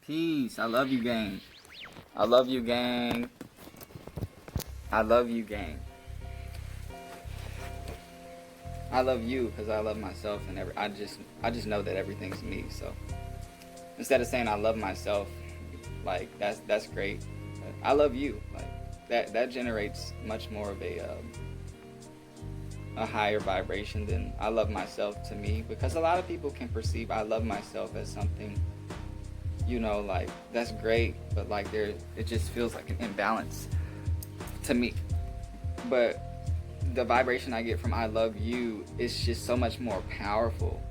Peace. I love you, gang. I love you, gang. I love you, gang. I love you because I love myself, and I just know that everything's me. So instead of saying I love myself, like that's great. I love you. Like that generates much more of a higher vibration than I love myself to me, because a lot of people can perceive I love myself as something, like that's great, but like it just feels like an imbalance to me. But the vibration I get from I love you is just so much more powerful.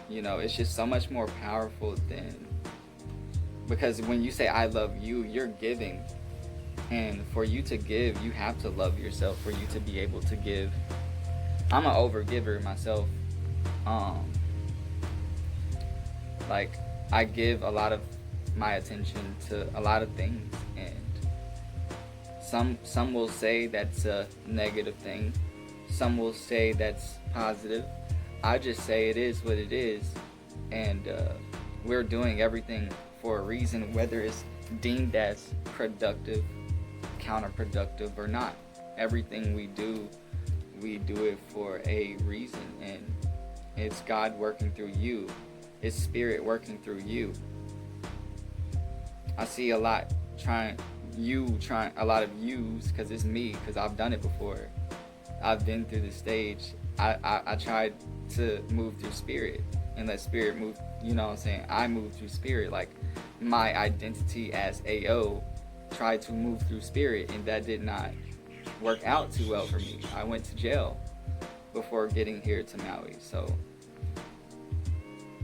It's just so much more powerful than, because when you say I love you, you're giving. And for you to give, you have to love yourself for you to be able to give. I'm an overgiver myself. Like I give a lot of my attention to a lot of things, and some will say that's a negative thing. Some will say that's positive. I just say it is what it is, and we're doing everything for a reason, whether it's deemed as productive, counterproductive, or not. Everything we do it for a reason, and it's God working through you. It's spirit working through you. I see a lot trying a lot of yous, because it's me, because I've done it before. I've been through the stage. I tried to move through spirit and let spirit move, you know what I'm saying? I moved through spirit. Like my identity as A.O. tried to move through spirit, and that did not work out too well for me. I went to jail before getting here to Maui. So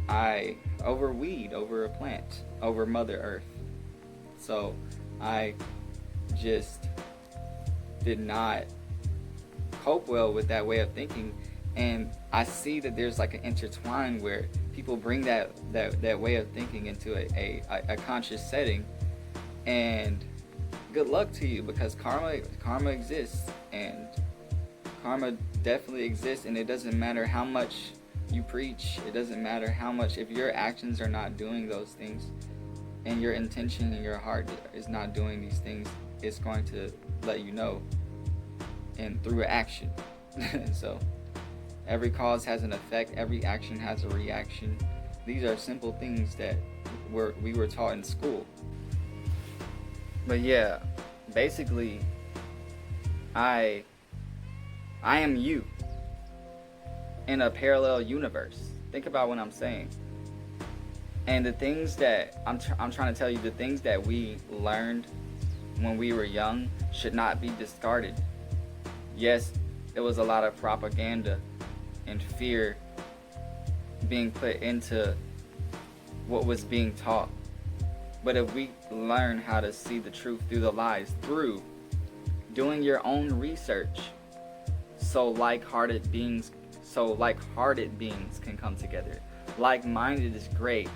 I over weed, over a plant, over Mother Earth. So I just did not cope well with that way of thinking, and I see that there's like an intertwine where people bring that way of thinking into a conscious setting, and good luck to you, because karma exists, and karma definitely exists, and it doesn't matter how much you preach, it doesn't matter how much, if your actions are not doing those things, and your intention in your heart is not doing these things, it's going to let you know, and through action. So every cause has an effect, every action has a reaction. These are simple things that we were taught in school. But yeah, basically I am you in a parallel universe. Think about what I'm saying. And the things that I'm trying to tell you, the things that we learned when we were young should not be discarded. Yes, it was a lot of propaganda and fear being put into what was being taught. But if we learn how to see the truth through the lies, through doing your own research, so like-hearted beings can come together. Like-minded is great,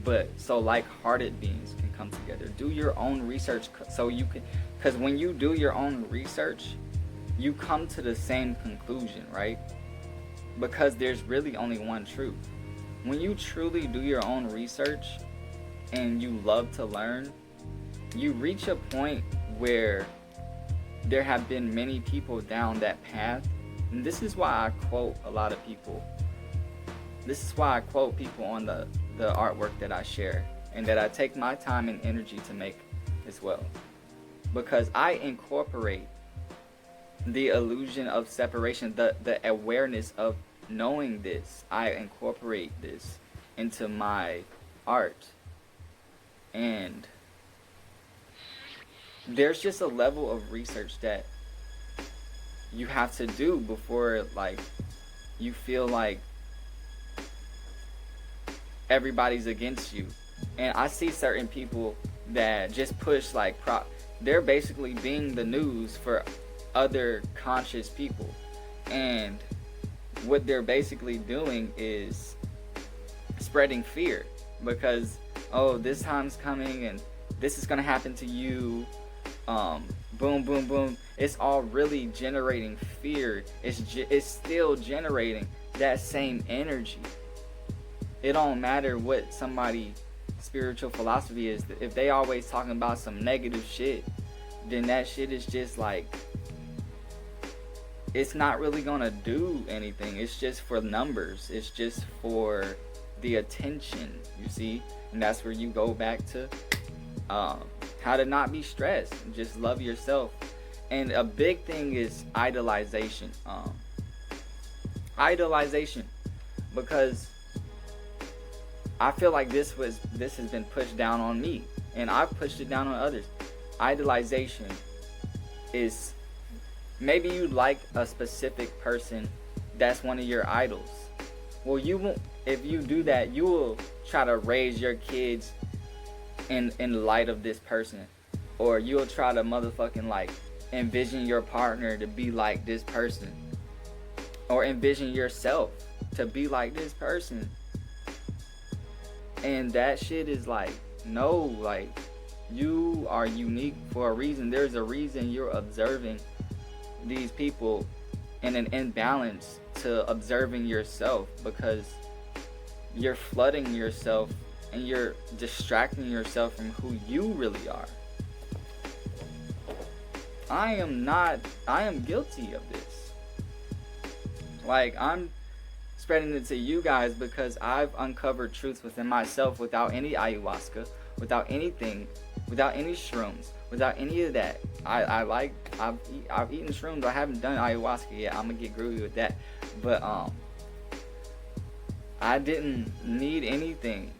but so like-hearted beings can come together. Do your own research, so you can, because when you do your own research, you come to the same conclusion, right? Because there's really only one truth. When you truly do your own research and you love to learn, you reach a point where there have been many people down that path. And this is why I quote a lot of people. This is why I quote people on the artwork that I share, and that I take my time and energy to make as well. Because I incorporate the illusion of separation, the awareness of knowing this. I incorporate this into my art. And there's just a level of research that you have to do before, like, you feel like everybody's against you. And I see certain people that just push like they're basically being the news for other conscious people, and what they're basically doing is spreading fear, because this time's coming and this is gonna happen to you, boom boom boom. It's all really generating fear. It's still generating that same energy. It don't matter what somebody spiritual philosophy is that if they always talking about some negative shit, then that shit is just like, it's not really gonna do anything. It's just for numbers. It's just for the attention, you see? And that's where you go back to how to not be stressed. Just love yourself. And a big thing is idolization. Idolization. Because I feel like this has been pushed down on me. And I've pushed it down on others. Idolization is, maybe you like a specific person that's one of your idols. Well, you won't, if you do that, you will try to raise your kids in light of this person. Or you'll try to motherfucking like envision your partner to be like this person. Or envision yourself to be like this person. And that shit is like, no, like, you are unique for a reason. There's a reason you're observing these people in an imbalance to observing yourself, because you're flooding yourself and you're distracting yourself from who you really are. I am guilty of this. Like, I'm spreading it to you guys because I've uncovered truths within myself without any ayahuasca, without anything, without any shrooms, without any of that. I've eaten shrooms. I haven't done ayahuasca yet. I'm gonna get groovy with that. But I didn't need anything.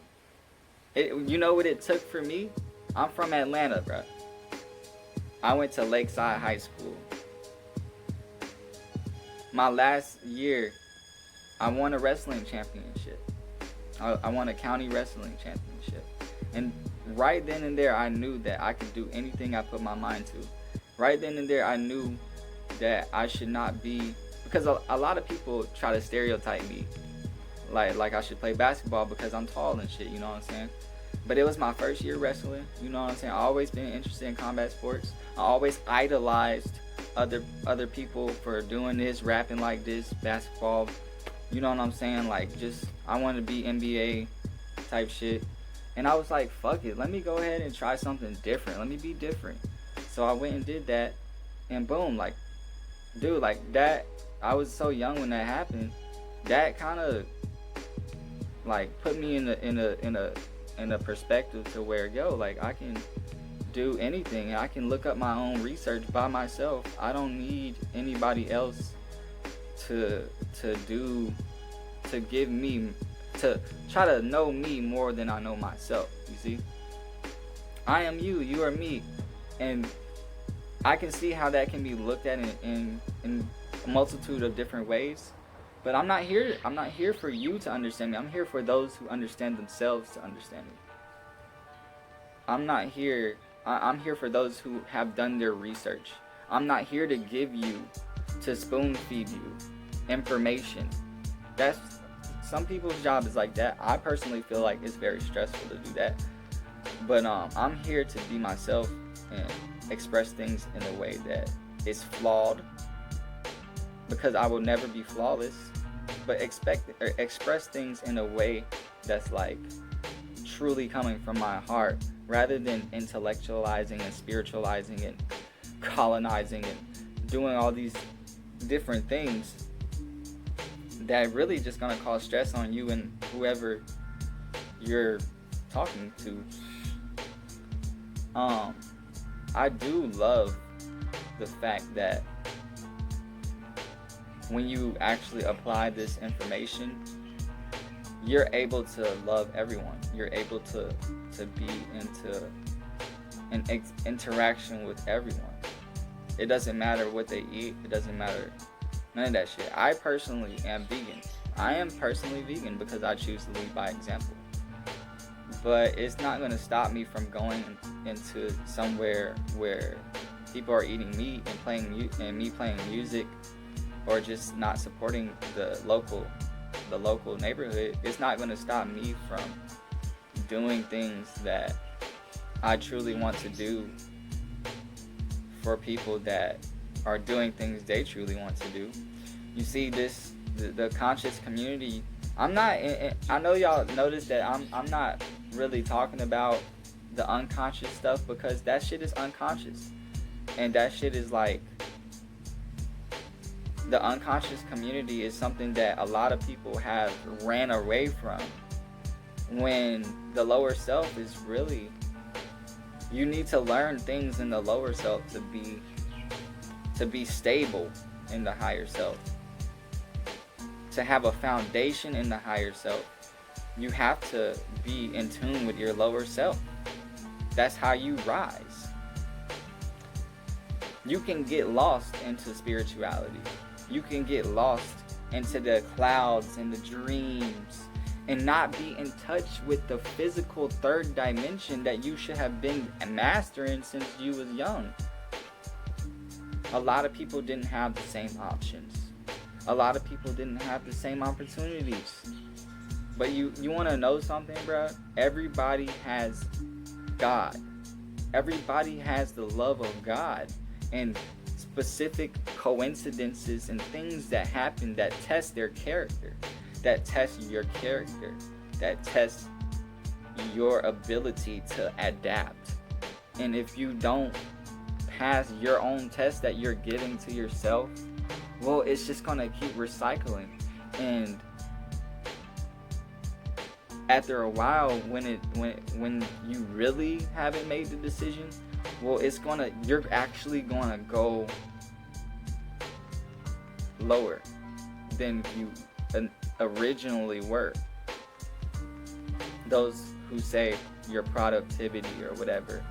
You know what it took for me? I'm from Atlanta, bro. I went to Lakeside High School. My last year, I won a wrestling championship. I won a county wrestling championship. And right then and there, I knew that I could do anything I put my mind to. Right then and there, I knew that I should not be, because a lot of people try to stereotype me. Like I should play basketball because I'm tall and shit, you know what I'm saying? But it was my first year wrestling, you know what I'm saying? I always been interested in combat sports. I always idolized other people for doing this, rapping like this, basketball. You know what I'm saying? Like, just, I wanted to be NBA type shit. And I was like, fuck it, let me go ahead and try something different. Let me be different. So I went and did that, and boom, like, dude, like that, I was so young when that happened. That kind of like put me in a perspective to where, yo, like, I can do anything. I can look up my own research by myself. I don't need anybody else to give me, to try to know me more than I know myself. You see, I am you, you are me, and I can see how that can be looked at in a multitude of different ways. But I'm not here for you to understand me. I'm here for those who understand themselves to understand me. I'm here for those who have done their research. I'm not here to give you, to spoon feed you information. That's, some people's job is like that. I personally feel like it's very stressful to do that. But I'm here to be myself and express things in a way that is flawed, because I will never be flawless, but express things in a way that's like truly coming from my heart, rather than intellectualizing and spiritualizing and colonizing and doing all these different things that really just gonna cause stress on you and whoever you're talking to. I do love the fact that when you actually apply this information, you're able to love everyone. You're able to be into an interaction with everyone. It doesn't matter what they eat. It doesn't matter none of that shit. I personally am vegan. I am personally vegan because I choose to lead by example. But it's not going to stop me from going into somewhere where people are eating meat and me playing music, or just not supporting the local neighborhood. It's not going to stop me from doing things that I truly want to do for people that are doing things they truly want to do. You see, the conscious community, I know y'all notice that I'm not really talking about the unconscious stuff, because that shit is unconscious. And that shit is like, the unconscious community is something that a lot of people have ran away from, when the lower self is really, you need to learn things in the lower self to be stable in the higher self, to have a foundation in the higher self. You have to be in tune with your lower self. That's how you rise. You can get lost into spirituality. You can get lost into the clouds and the dreams and not be in touch with the physical third dimension that you should have been mastering since you was young. A lot of people didn't have the same options. A lot of people didn't have the same opportunities. But you want to know something, bro? Everybody has God. Everybody has the love of God. And specific coincidences and things that happen that test their character, that test your character, that test your ability to adapt. And if you don't pass your own test that you're giving to yourself, well, it's just gonna keep recycling. And after a while, when you really haven't made the decision, well, you're actually gonna go lower than you originally were. Those who say your productivity or whatever,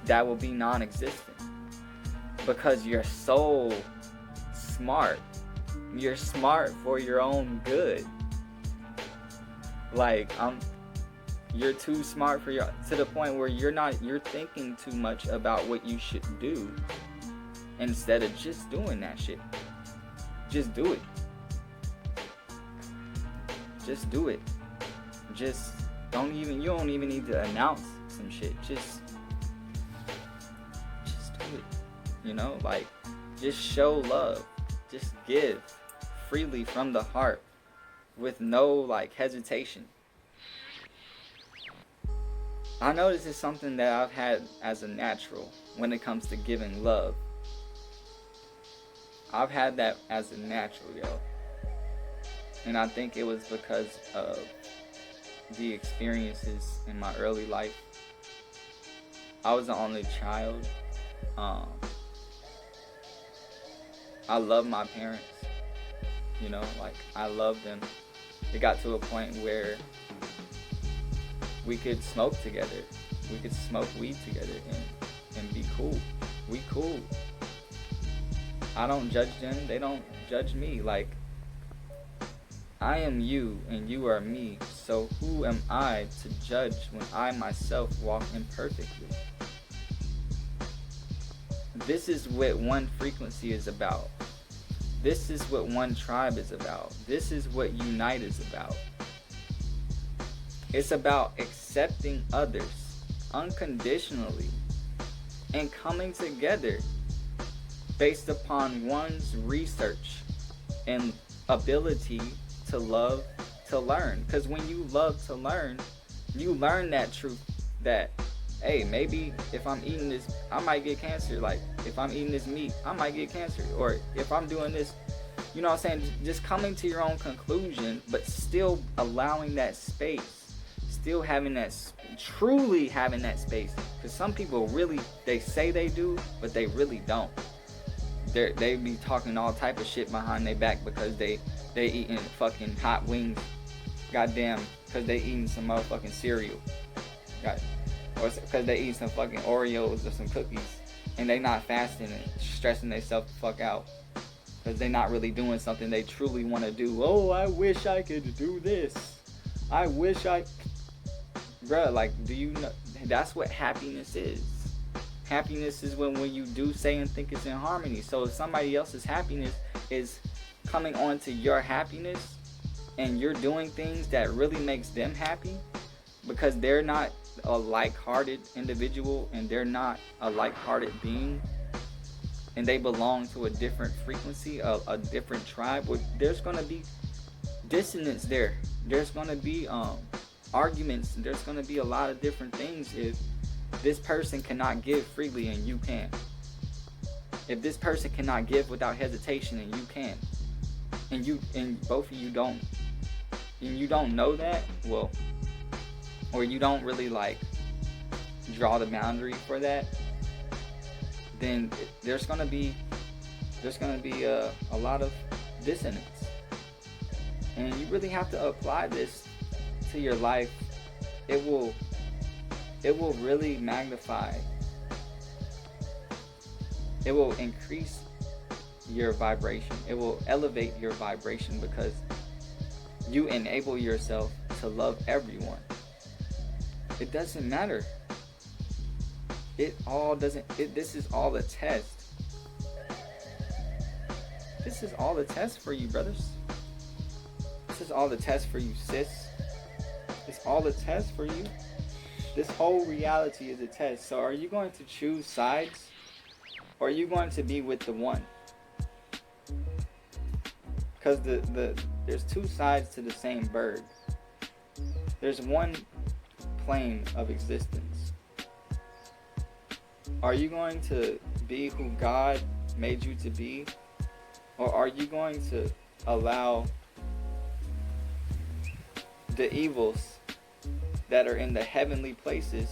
that will be non-existent, because you're so smart. You're smart for your own good. Like, you're too smart to the point where you're thinking too much about what you should do, instead of just doing that shit. Just do it. Just do it. You don't even need to announce some shit. Just do it. You know, like, just show love. Just give freely from the heart, with no like hesitation. I know this is something that I've had as a natural when it comes to giving love. I've had that as a natural, yo. And I think it was because of the experiences in my early life. I was the only child. I love my parents. You know, like, I love them. It got to a point where we could smoke together. We could smoke weed together and be cool. We cool. I don't judge them. They don't judge me. Like, I am you and you are me. So who am I to judge when I myself walk imperfectly? This is what one frequency is about. This is what one tribe is about. This is what unite is about. It's about accepting others unconditionally and coming together based upon one's research and ability to love to learn. Because when you love to learn, you learn that truth that, hey, maybe if I'm eating this, I might get cancer. Like, if I'm eating this meat, I might get cancer. Or if I'm doing this, you know what I'm saying? Just coming to your own conclusion, but still allowing that space. Still having that, truly having that space. Because some people really, they say they do, but they really don't. They be talking all type of shit behind their back because they eating fucking hot wings. Goddamn, because they eating some motherfucking cereal. Or because they eat some fucking Oreos or some cookies, and they not fasting and stressing themselves the fuck out because they not really doing something they truly want to do. Oh, I wish I could do this. I wish I... Bruh, like, do you know? That's what happiness is. Happiness is when you do say and think it's in harmony. So if somebody else's happiness is coming on to your happiness, and you're doing things that really makes them happy, because they're not a like-hearted individual and they're not a like-hearted being, and they belong to a different frequency, a different tribe, there's going to be dissonance there. There's going to be arguments. There's going to be a lot of different things if this person cannot give freely and you can. If this person cannot give without hesitation and you can, and both of you don't, and you don't know that, well, or you don't really like draw the boundary for that, then there's gonna be a lot of dissonance, and you really have to apply this to your life. It will really magnify. It will increase your vibration. It will elevate your vibration because you enable yourself to love everyone. It doesn't matter. This is all a test. This is all a test for you, brothers. This is all a test for you, sis. It's all a test for you. This whole reality is a test. So are you going to choose sides? Or are you going to be with the one? Because there's two sides to the same bird. There's one plane of existence. Are you going to be who God made you to be? Or are you going to allow the evils that are in the heavenly places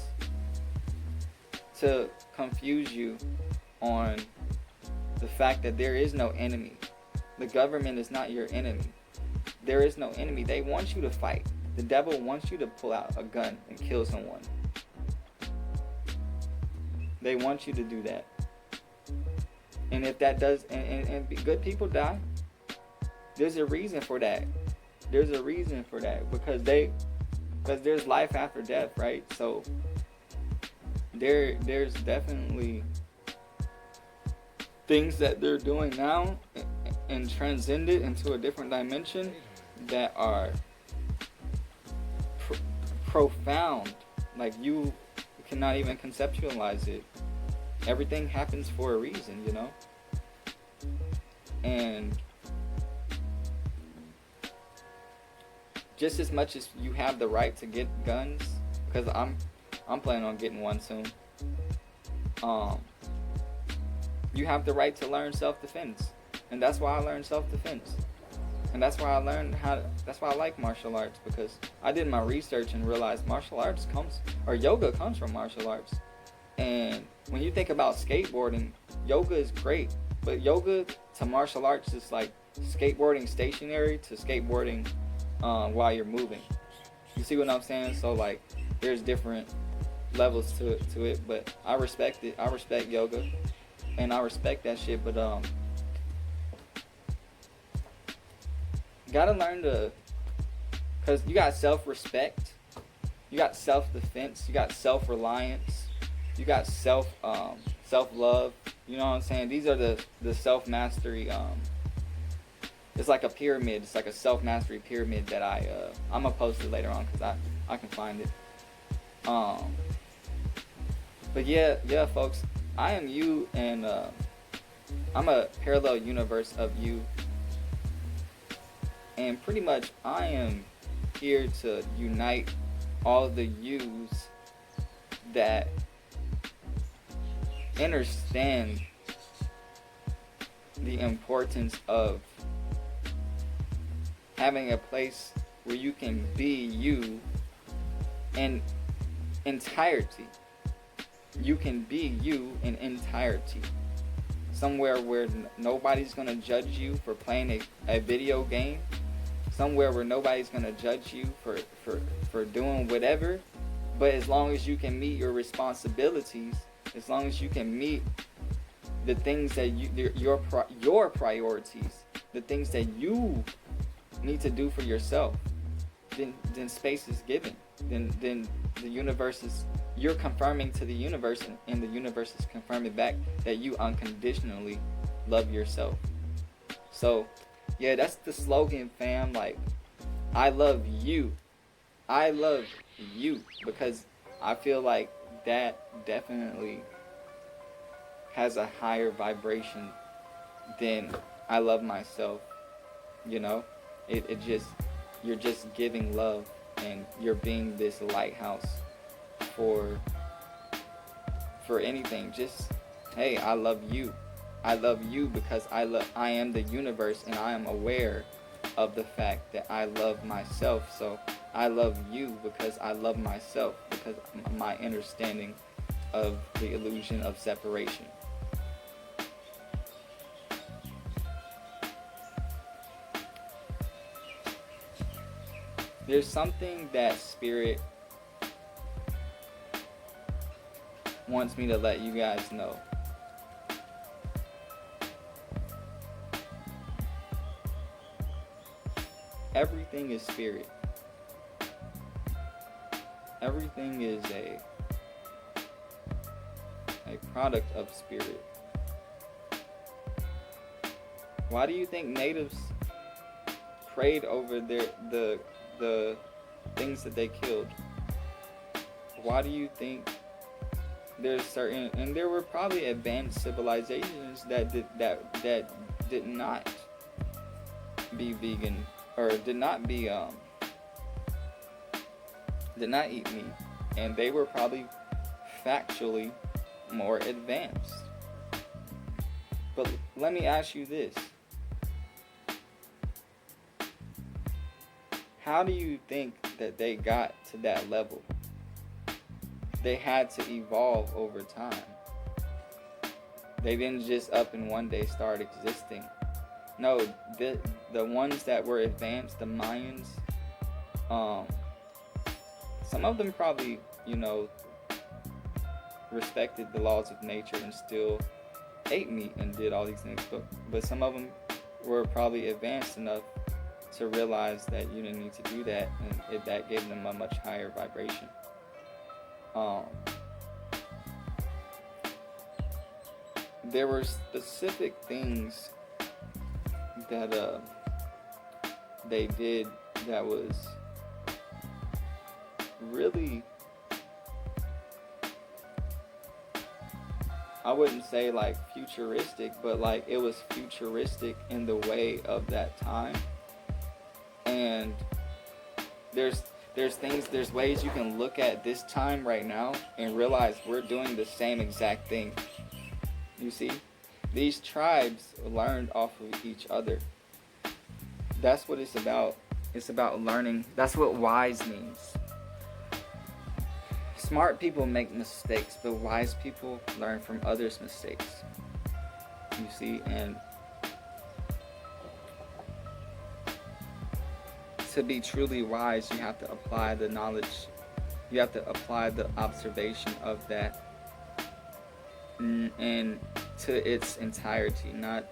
to confuse you on the fact that there is no enemy? The government is not your enemy. There is no enemy. They want you to fight. The devil wants you to pull out a gun and kill someone. They want you to do that. And if that does, and good people die, there's a reason for that. There's a reason for that because there's life after death, right? So there's definitely things that they're doing now and transcended into a different dimension that are profound. Like you cannot even conceptualize it. Everything happens for a reason, you know? And just as much as you have the right to get guns, because I'm planning on getting one soon. You have the right to learn self-defense, and that's why I learned self-defense, and that's why I learned that's why I like martial arts, because I did my research and realized yoga comes from martial arts. And when you think about skateboarding, yoga is great, but yoga to martial arts is like skateboarding stationary to skateboarding while you're moving. You see what I'm saying? So like there's different levels to it, but I respect it. I respect yoga and I respect that shit, but gotta learn to, because you got self-respect, you got self-defense, you got self-reliance, you got self-love. You know what I'm saying? These are the self-mastery. It's like a pyramid. It's like a self-mastery pyramid that I'm gonna post it later on because I can find it. But yeah, folks, I am you, and I'm a parallel universe of you, and pretty much I am here to unite all the yous that understand the importance of having a place where you can be you in entirety. You can be you in entirety. Somewhere where nobody's going to judge you for playing a video game. Somewhere where nobody's going to judge you for doing whatever. But as long as you can meet your responsibilities, as long as you can meet the things that your priorities, the things that you need to do for yourself, then space is given. Then the universe is, you're confirming to the universe, and the universe is confirming back that you unconditionally love yourself. So yeah, that's the slogan, fam. Like, I love you. I love you, because I feel like that definitely has a higher vibration than I love myself. You know, it just, you're just giving love. and you're being this lighthouse for anything. Just, hey, I love you. I love you because I am the universe, and I am aware of the fact that I love myself. So I love you because I love myself, because my understanding of the illusion of separation. There's something that Spirit wants me to let you guys know. Everything is spirit. Everything is a product of spirit. Why do you think natives prayed over the things that they killed? Why do you think there's certain, and there were probably advanced civilizations that did not be vegan, or did not eat meat, and they were probably factually more advanced. But let me ask you this: how do you think that they got to that level? They had to evolve over time. They didn't just up and one day start existing. No, the ones that were advanced, the Mayans, some of them probably, respected the laws of nature and still ate meat and did all these things. But some of them were probably advanced enough to realize that you didn't need to do that, and that gave them a much higher vibration. There were specific things that they did that was really, I wouldn't say like futuristic, but like it was futuristic in the way of that time. And there's ways you can look at this time right now and realize we're doing the same exact thing. You see, these tribes learned off of each other. That's what it's about. It's about learning. That's what wise means. Smart people make mistakes, but wise people learn from others' mistakes. You see, and to be truly wise, you have to apply the knowledge. You have to apply the observation of that and to its entirety, not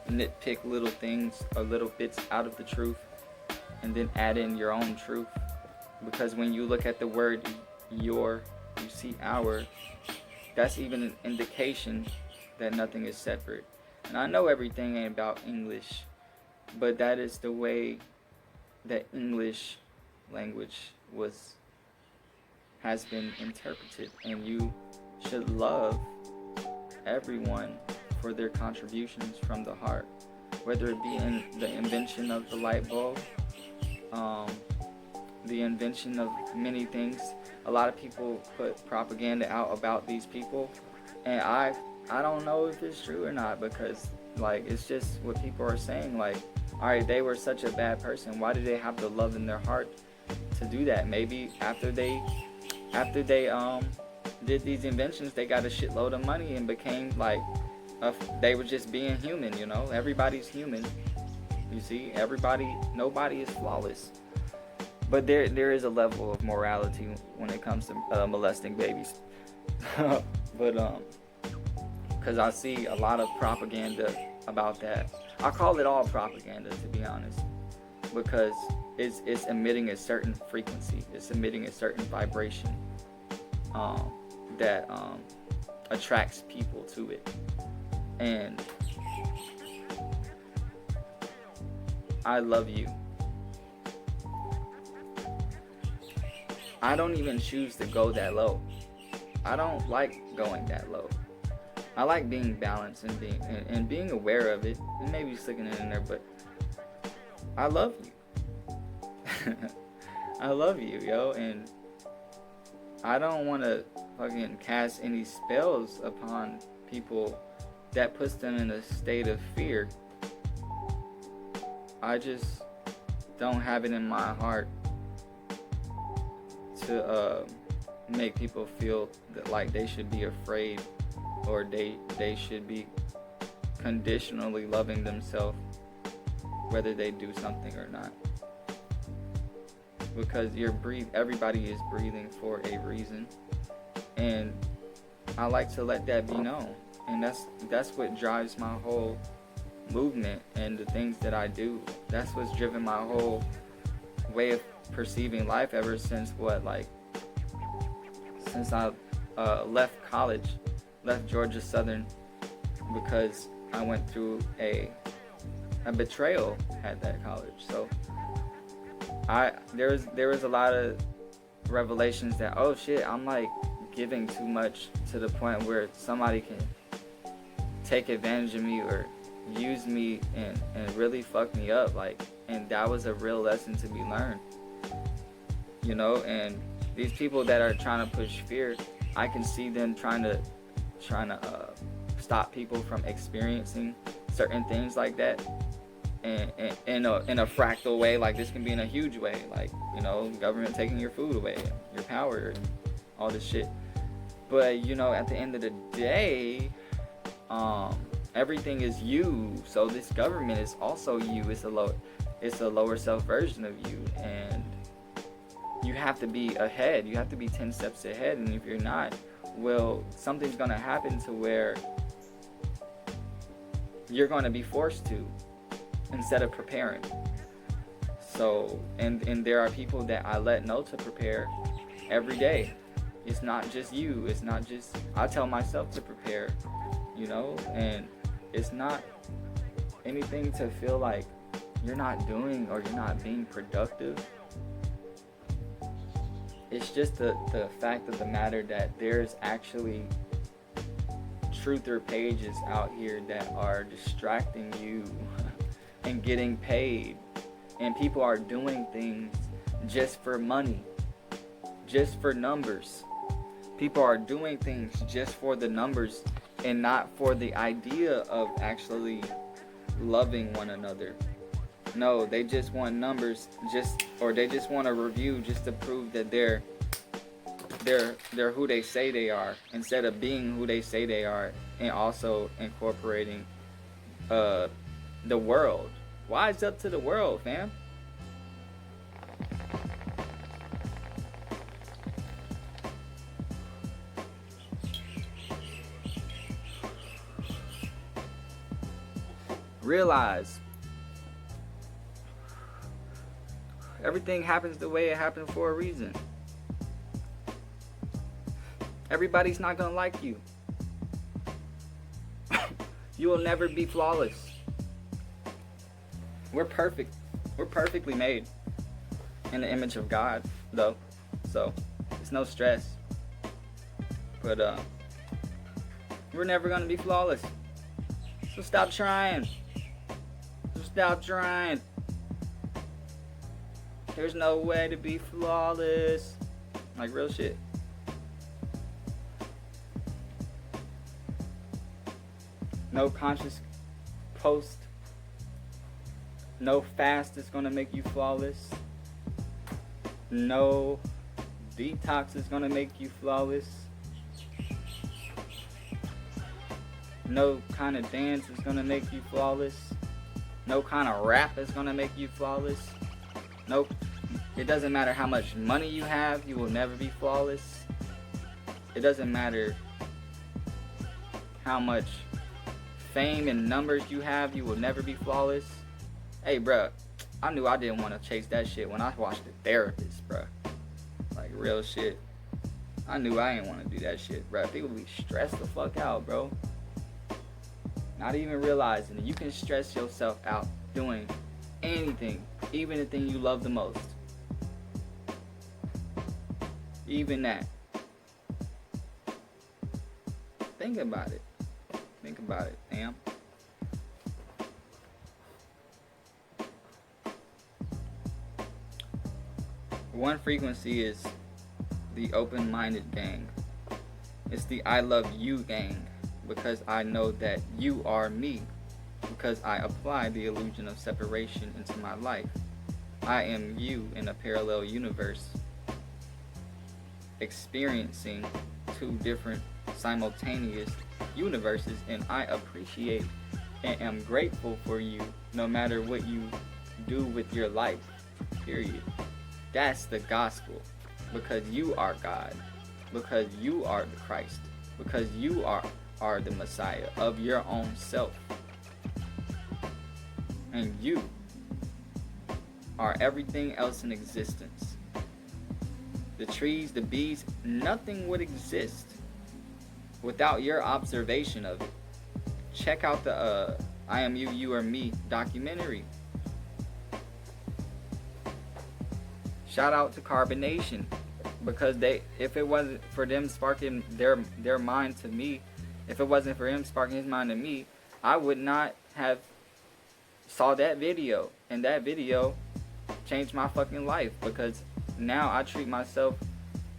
nitpick little things or little bits out of the truth and then add in your own truth. Because when you look at the word your, you see our, that's even an indication that nothing is separate. And I know everything ain't about English, but that is the way that English language has been interpreted, and you should love everyone for their contributions from the heart, whether it be in the invention of the light bulb, the invention of many things. A lot of people put propaganda out about these people, and I don't know if it's true or not, because like it's just what people are saying. Like, all right, they were such a bad person. Why did they have the love in their heart to do that? Maybe after they did these inventions, they got a shitload of money and became like, they were just being human. Everybody's human. You see, nobody is flawless. But there is a level of morality when it comes to molesting babies. But because I see a lot of propaganda about that. I call it all propaganda, to be honest, because it's emitting a certain frequency. It's emitting a certain vibration that attracts people to it. And I love you. I don't even choose to go that low. I don't like going that low. I like being balanced and being aware of it, and maybe sticking it in there, but I love you. I love you, yo, and I don't want to fucking cast any spells upon people that puts them in a state of fear. I just don't have it in my heart to make people feel that like they should be afraid, or they should be conditionally loving themselves whether they do something or not. Because everybody is breathing for a reason, and I like to let that be known. And that's what drives my whole movement and the things that I do. That's what's driven my whole way of perceiving life ever since since I left college, left Georgia Southern, because I went through a betrayal at that college. So there was a lot of revelations that, oh shit, I'm like giving too much to the point where somebody can take advantage of me or use me and really fuck me up, like, and that was a real lesson to be learned, and these people that are trying to push fear, I can see them trying to stop people from experiencing certain things like that, and in a fractal way. Like, this can be in a huge way, like, government taking your food away, your power, and all this shit. But at the end of the day, everything is you. So this government is also you. It's a lower self version of you, and you have to be ahead. You have to be 10 steps ahead, and if you're not, well, something's gonna happen to where you're gonna be forced to, instead of preparing. So, and there are people that I let know to prepare every day. It's not just you. It's not just, I tell myself to prepare, and it's not anything to feel like you're not doing or you're not being productive. It's just the fact of the matter that there's actually truther pages out here that are distracting you and getting paid. And people are doing things just for money, just for numbers. People are doing things just for the numbers and not for the idea of actually loving one another. No, they just want numbers, or they just want a review just to prove that they're who they say they are, instead of being who they say they are, and also incorporating the world. Wise up to the world, fam. Realize everything happens the way it happened for a reason. Everybody's not gonna like you. You will never be flawless. We're perfect. We're perfectly made in the image of God, though. So it's no stress. But we're never gonna be flawless. So stop trying. Stop trying. There's no way to be flawless. Like, real shit. No conscious post. No fast is gonna make you flawless. No detox is gonna make you flawless. No kind of dance is gonna make you flawless. No kind of rap is gonna make you flawless. Nope. It doesn't matter how much money you have, you will never be flawless. It doesn't matter how much fame and numbers you have, you will never be flawless. Hey, bruh, I knew I didn't want to chase that shit when I watched The Therapist, bruh. Like, real shit. I knew I didn't want to do that shit, bruh. People be stressed the fuck out, bro. Not even realizing that you can stress yourself out doing anything, even the thing you love the most. Even that. Think about it. Think about it, damn. One frequency is the open-minded gang. It's the I love you gang, because I know that you are me, because I apply the illusion of separation into my life. I am you in a parallel universe, experiencing two different simultaneous universes, and I appreciate and am grateful for you no matter what you do with your life, period. That's the gospel, because you are God, because you are the Christ, because you are the Messiah of your own self, and you are everything else in existence. The trees, the bees, nothing would exist without your observation of it. Check out the I Am You, You Are Me documentary. Shout out to Carbonation, because if it wasn't for them sparking their mind to me, if it wasn't for him sparking his mind to me, I would not have saw that video, and that video changed my fucking life, because now I treat myself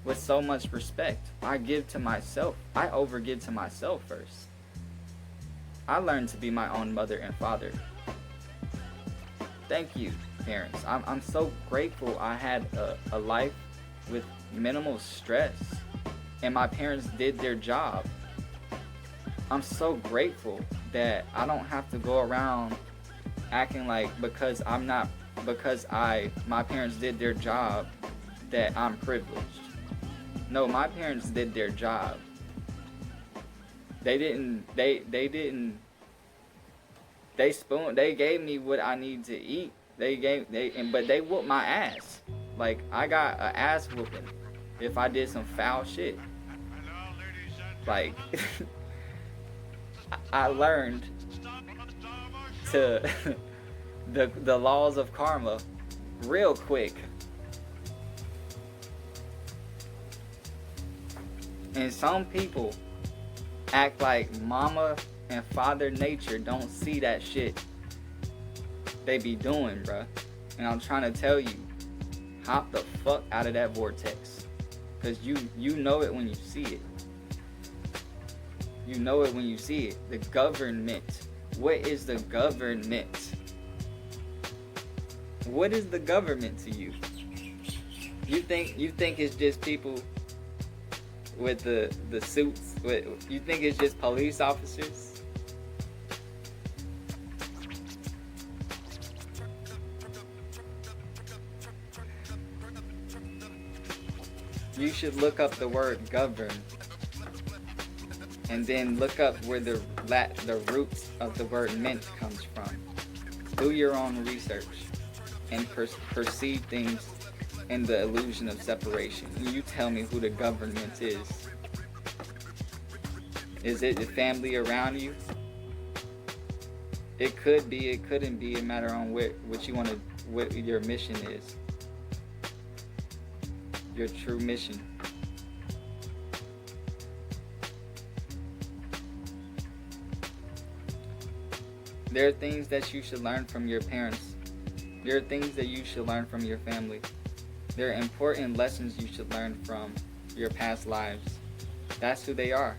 with so much respect. I give to myself. I overgive to myself first. I learned to be my own mother and father. Thank you, parents. I'm so grateful I had a life with minimal stress, and my parents did their job. I'm so grateful that I don't have to go around acting like my parents did their job that I'm privileged. No, my parents did their job. They gave me what I need to eat. But they whooped my ass. Like, I got an ass whooping if I did some foul shit. Like, I learned to the laws of karma real quick. And some people act like mama and father nature don't see that shit they be doing, bruh. And I'm trying to tell you, hop the fuck out of that vortex, cause you know it when you see it. You know it when you see it. The government. What is the government? What is the government to you? You think it's just people with the suits? You think it's just police officers? You should look up the word govern, and then look up where the roots of the word ment comes from. Do your own research and perceive things in the illusion of separation. And you tell me who the government is. Is it the family around you? It could be, it couldn't be. A matter on what you want to, what your mission is. Your true mission. There are things that you should learn from your parents. There are things that you should learn from your family. There are important lessons you should learn from your past lives. That's who they are.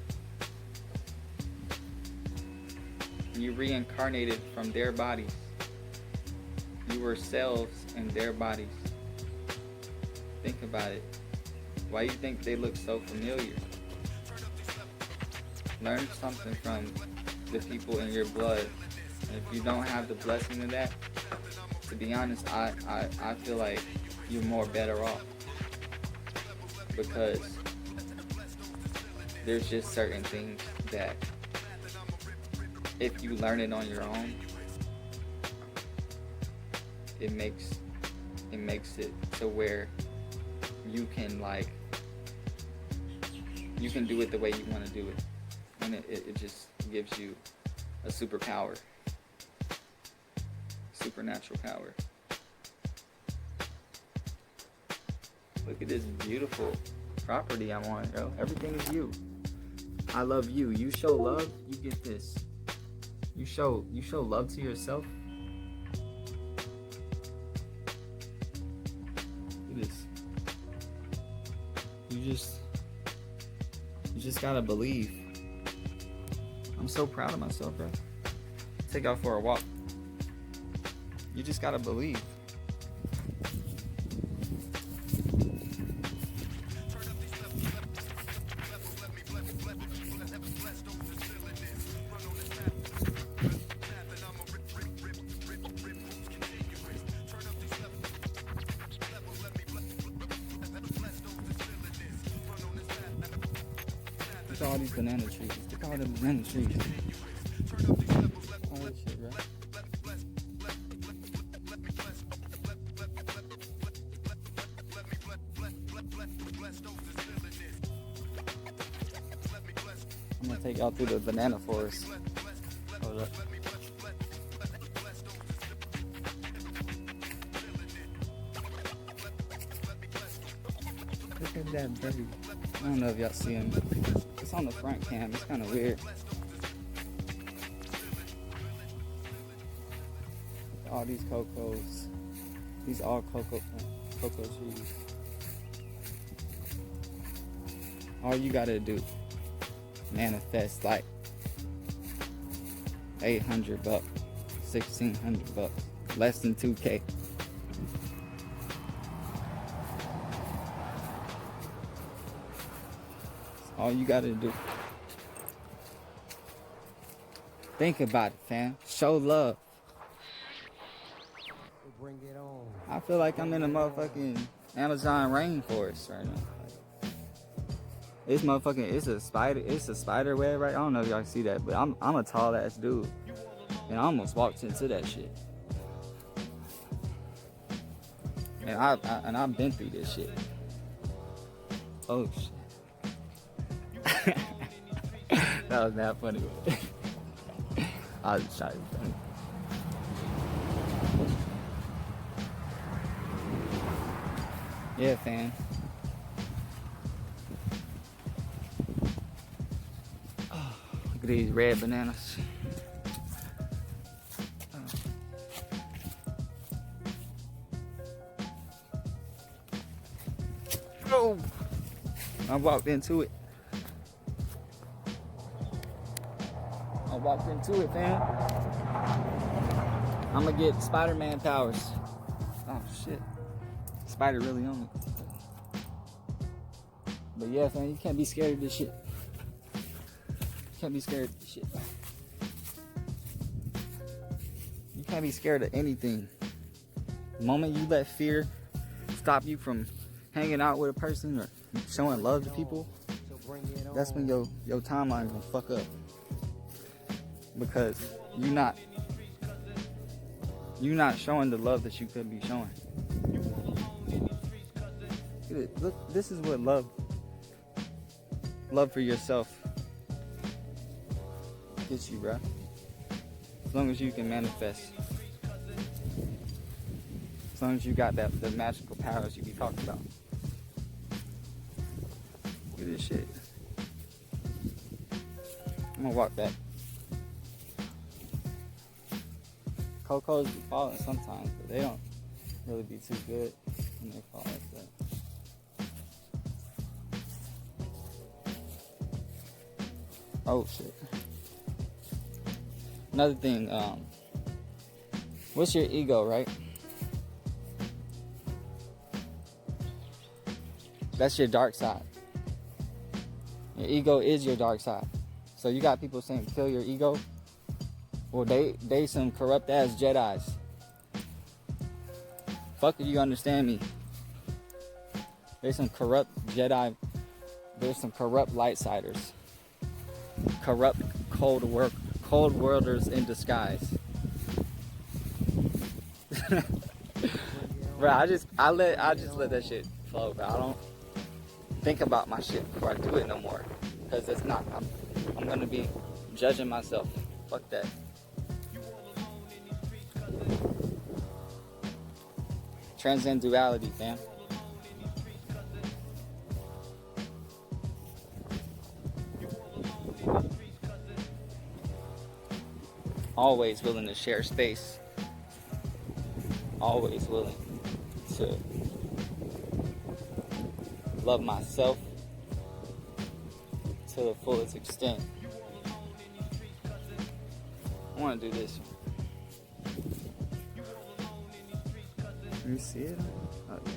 You reincarnated from their bodies. You were cells in their bodies. Think about it. Why do you think they look so familiar? Learn something from the people in your blood. And if you don't have the blessing of that, to be honest, I feel like you're more better off. Because there's just certain things that if you learn it on your own, it makes it to where you can do it the way you want to do it. And it just gives you a superpower. Supernatural power. Look at this beautiful property I'm on, bro. Everything is you. I love you. You show love, you get this. You show love to yourself. Look at this. just gotta believe. I'm so proud of myself, bro. Take out for a walk. You just gotta believe. Look at all these banana trees. Look at all the banana trees. All that shit, bro. I'm gonna take y'all through the banana forest. Hold up. Look at that baby. I don't know if y'all see him. It's on the front cam. It's kind of weird. All these cocos. These all cocoa trees. All you gotta do, manifest like 800 bucks, 1,600 bucks, less than 2K. All you gotta do. Think about it, fam. Show love. Bring it on. I feel like I'm in a motherfucking Amazon rainforest right now. It's motherfucking, it's a spider web, right? I don't know if y'all see that, but I'm a tall ass dude. And I almost walked into that shit. And I've been through this shit. Oh shit. That was not funny. I was just trying to be funny. Yeah, fam. Oh, look at these red bananas. Oh, I walked into it. Fam. I'm gonna get Spider-Man powers. Oh shit. Spider really on me. But yeah, fam, you can't be scared of this shit. You can't be scared of this shit. You can't be scared of anything. The moment you let fear stop you from hanging out with a person or showing love to people, that's when your timeline gonna fuck up. Because you're not showing the love that you could be showing. Look, this is what love for yourself gets you, bro. As long as you can manifest. As long as you got the magical powers you be talking about. Look at this shit. I'm gonna walk back. Cocos be falling sometimes, but they don't really be too good when they fall like that. Oh shit. Another thing, what's your ego, right? That's your dark side. Your ego is your dark side. So you got people saying kill your ego. Well, they some corrupt ass Jedis. Fuck if you understand me. There's some corrupt Jedi. There's some corrupt lightsiders. Corrupt cold worlders in disguise. Bro, I just let that shit flow, bro. I don't think about my shit before I do it no more. Cause it's not, I'm gonna be judging myself. Fuck that. Transcend duality, fam. Always willing to share space. Always willing to love myself to the fullest extent. I want to do this. Can you see it? Oh, yeah.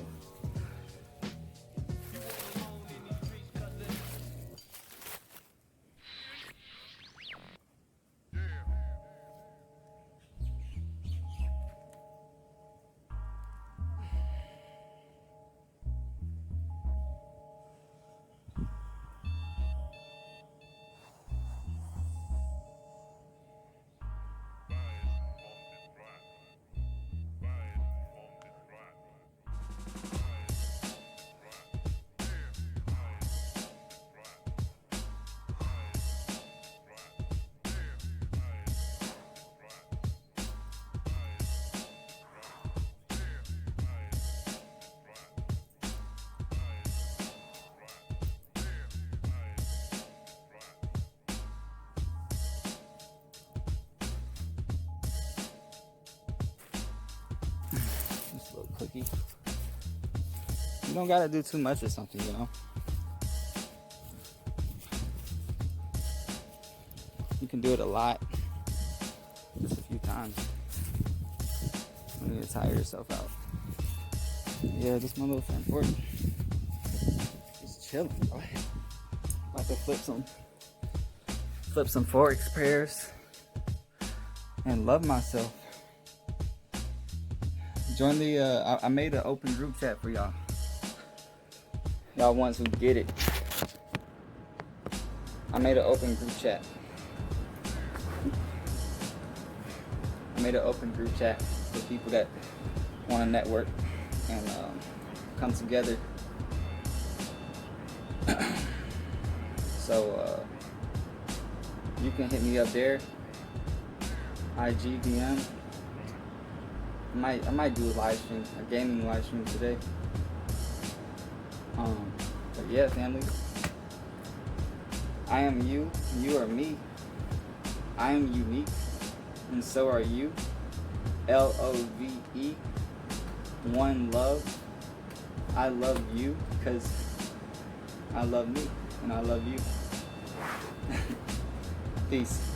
Just a little cookie. You don't gotta do too much or something, you know? You can do it a lot, just a few times. You need to tire yourself out. Yeah, just my little friend Ford. Just chilling, bro. About to flip some Forex pairs and love myself. Join the, I made an open group chat for y'all. Y'all ones who get it. I made an open group chat. I made an open group chat for people that want to network and come together. So you can hit me up there. IG DM. I might do a live stream, a gaming live stream today. But yeah, family. I am you, you are me. I am unique, and so are you. LOVE. One love. I love you because I love me, and I love you. Peace.